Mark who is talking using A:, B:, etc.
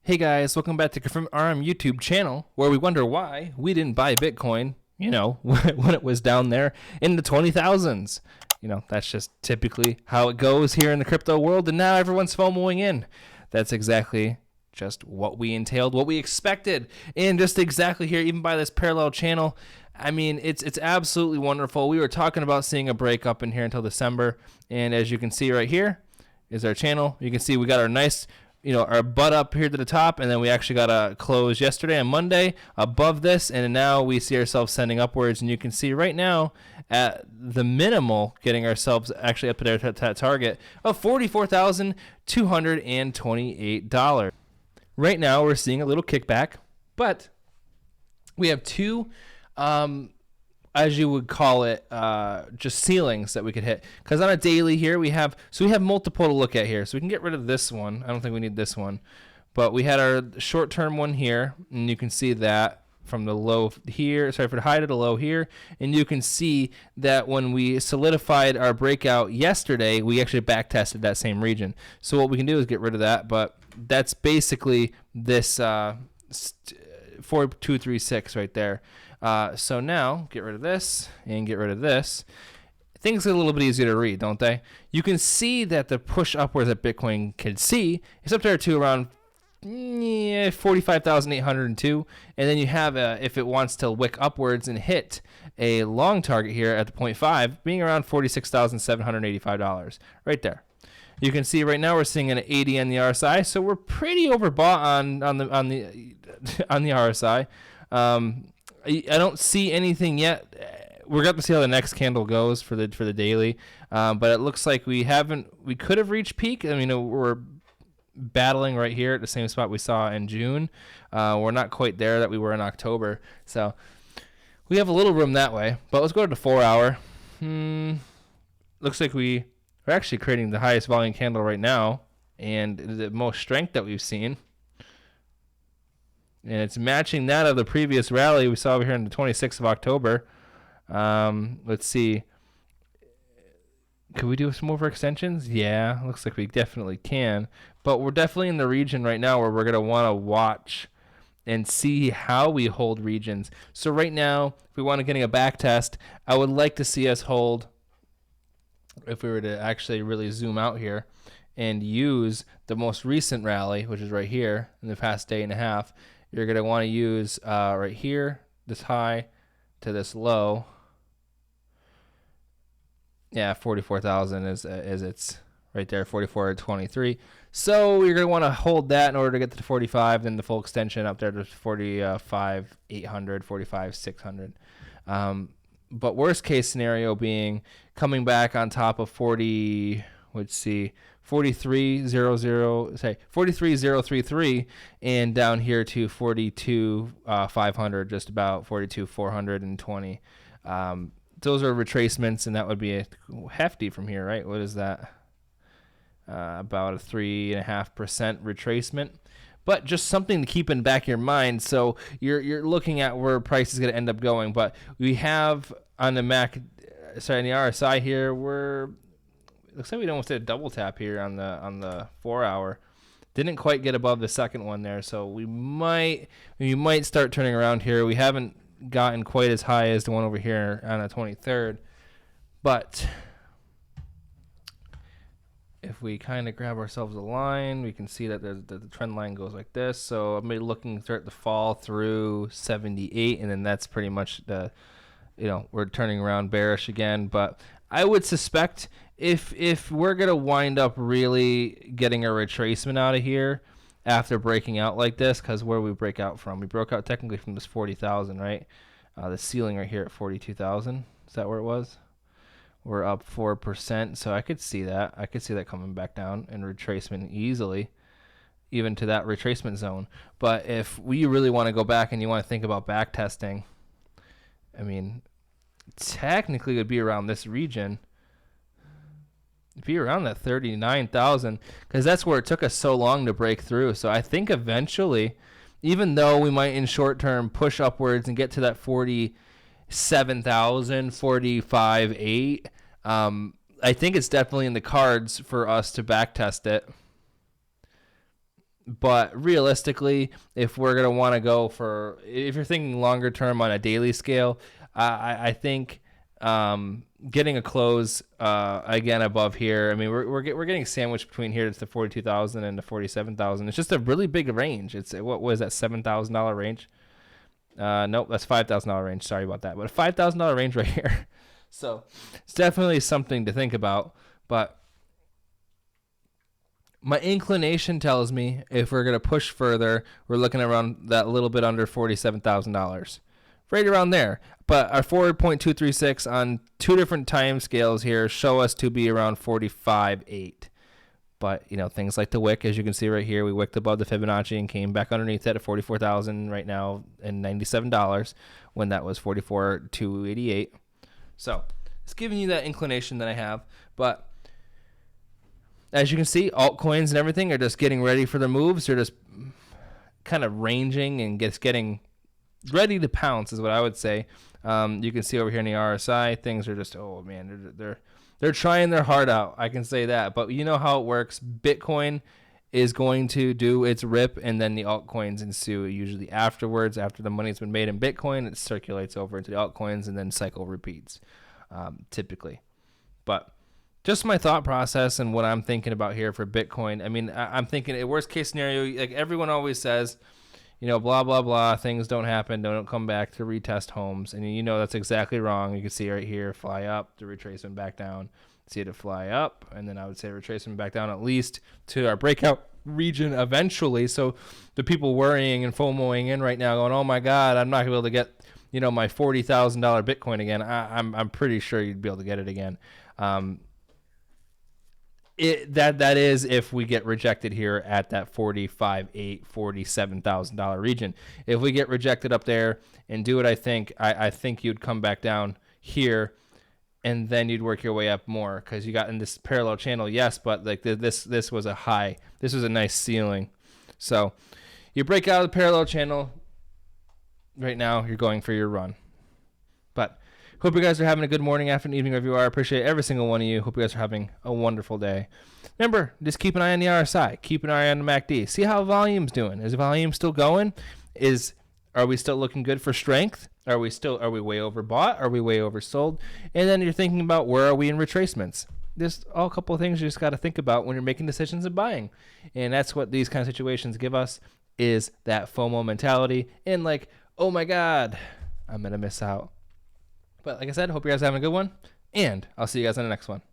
A: Hey guys, welcome back to Confirm RM YouTube channel, where we wonder why we didn't buy Bitcoin, when it was down there in the 20,000s. That's just typically how it goes here in the crypto world, and now everyone's FOMOing in. That's exactly just what we entailed, what we expected, and just exactly here, even by this parallel channel. I mean, it's absolutely wonderful. We were talking about seeing a break up in here until December, and as you can see right here is our channel. You can see we got our nice our butt up here to the top, and then we actually got a close yesterday on Monday above this, and now we see ourselves sending upwards, and you can see right now at the minimal getting ourselves actually up to that target of $44,228. Right now we're seeing a little kickback, but we have two as you would call it, just ceilings that we could hit. Because on a daily here, we have multiple to look at here. So we can get rid of this one. I don't think we need this one. But we had our short-term one here, and you can see that from the low here, for the high to the low here. And you can see that when we solidified our breakout yesterday, we actually back-tested that same region. So what we can do is get rid of that, but that's basically this 4236 right there. So now, get rid of this and get rid of this. Things get a little bit easier to read, don't they? You can see that the push upwards that Bitcoin can see is up there to around 45,802. And then you have, if it wants to wick upwards and hit a long target here at the 0.5, being around $46,785 right there. You can see right now we're seeing an 80 on the RSI, so we're pretty overbought on the RSI. I don't see anything yet. We're going to see how the next candle goes for the daily, but it looks like we could have reached peak. I mean, we're battling right here at the same spot we saw in June. We're not quite there that we were in October, so we have a little room that way. But let's go to the 4 hour. Looks like we are actually creating the highest volume candle right now and the most strength that we've seen. And it's matching that of the previous rally we saw over here on the 26th of October. Let's see. Could we do some overextensions? Yeah, looks like we definitely can. But we're definitely in the region right now where we're going to want to watch and see how we hold regions. So right now, if we want to getting a back test, I would like to see us hold, if we were to actually really zoom out here and use the most recent rally, which is right here in the past day and a half. You're going to want to use right here, this high to this low. Yeah, 44,000 is it's right there, 44.23. So you're going to want to hold that in order to get to the 45, then the full extension up there to 45,800, 45,600. But worst case scenario being coming back on top of 43,033 and down here to 42,500, just about 42,420. Those are retracements, and that would be a hefty from here, right? What is that? About a 3.5% retracement. But just something to keep in the back of your mind. So you're looking at where price is going to end up going. But we have on the on the RSI here, looks like we almost did a double tap here on the 4 hour. Didn't quite get above the second one there, so we might start turning around here. We haven't gotten quite as high as the one over here on the 23rd, but if we kind of grab ourselves a line, we can see that the trend line goes like this. So I'm looking to start to fall through 78, and then that's pretty much we're turning around bearish again. But I would suspect if we're going to wind up really getting a retracement out of here after breaking out like this, because where we break out from? We broke out technically from this 40,000, right? The ceiling right here at 42,000. Is that where it was? We're up 4%, so I could see that. I could see that coming back down and retracement easily, even to that retracement zone. But if we really want to go back and you want to think about back testing, I mean, technically it would be around this region. It'd be around that 39,000, because that's where it took us so long to break through. So I think eventually, even though we might in short term push upwards and get to that 47,000, 45.8, I think it's definitely in the cards for us to back test it But realistically, if we're going to want to go if you're thinking longer term on a daily scale, I think getting a close again above here. I mean, we're getting sandwiched between here. It's the 42,000 and the 47,000. It's just a really big range. It's what was that $7,000 range? Nope, that's $5,000 range. Sorry about that, but a $5,000 range right here. So it's definitely something to think about. But my inclination tells me if we're gonna push further, we're looking around that little bit under $47,000, right around there. But our 4.236 on two different time scales here show us to be around 45.8. But, things like the wick, as you can see right here, we wicked above the Fibonacci and came back underneath that at 44,000 right now and $97 when that was 44,288. So it's giving you that inclination that I have. But as you can see, altcoins and everything are just getting ready for their moves. They're just kind of ranging and getting ready to pounce is what I would say. You can see over here in the RSI, things are just, oh man, they're trying their heart out. I can say that. But you know how it works. Bitcoin is going to do its rip, and then the altcoins ensue usually afterwards. After the money's been made in Bitcoin, it circulates over into the altcoins, and then cycle repeats, typically. But just my thought process and what I'm thinking about here for Bitcoin. I mean, I'm thinking a worst case scenario, like everyone always says, blah, blah, blah, things don't happen, don't come back to retest homes. And that's exactly wrong. You can see right here, fly up, the retracement back down, see it fly up, and then I would say retracement back down at least to our breakout region eventually. So the people worrying and FOMOing in right now going, oh my God, I'm not going to be able to get, my $40,000 Bitcoin again. I'm pretty sure you'd be able to get it again. That is if we get rejected here at that $47,000 region. If we get rejected up there and do what I think you'd come back down here, and then you'd work your way up more because you got in this parallel channel. Yes, but like this was a high. This was a nice ceiling. So you break out of the parallel channel. Right now, you're going for your run. But hope you guys are having a good morning, afternoon, evening, wherever you are. I appreciate every single one of you. Hope you guys are having a wonderful day. Remember, just keep an eye on the RSI. Keep an eye on the MACD. See how volume's doing. Is the volume still going? Are we still looking good for strength? Are we way overbought? Are we way oversold? And then you're thinking about where are we in retracements? There's all a couple of things you just got to think about when you're making decisions and buying. And that's what these kind of situations give us, is that FOMO mentality. And like, oh my God, I'm going to miss out. But like I said, hope you guys are having a good one, and I'll see you guys on the next one.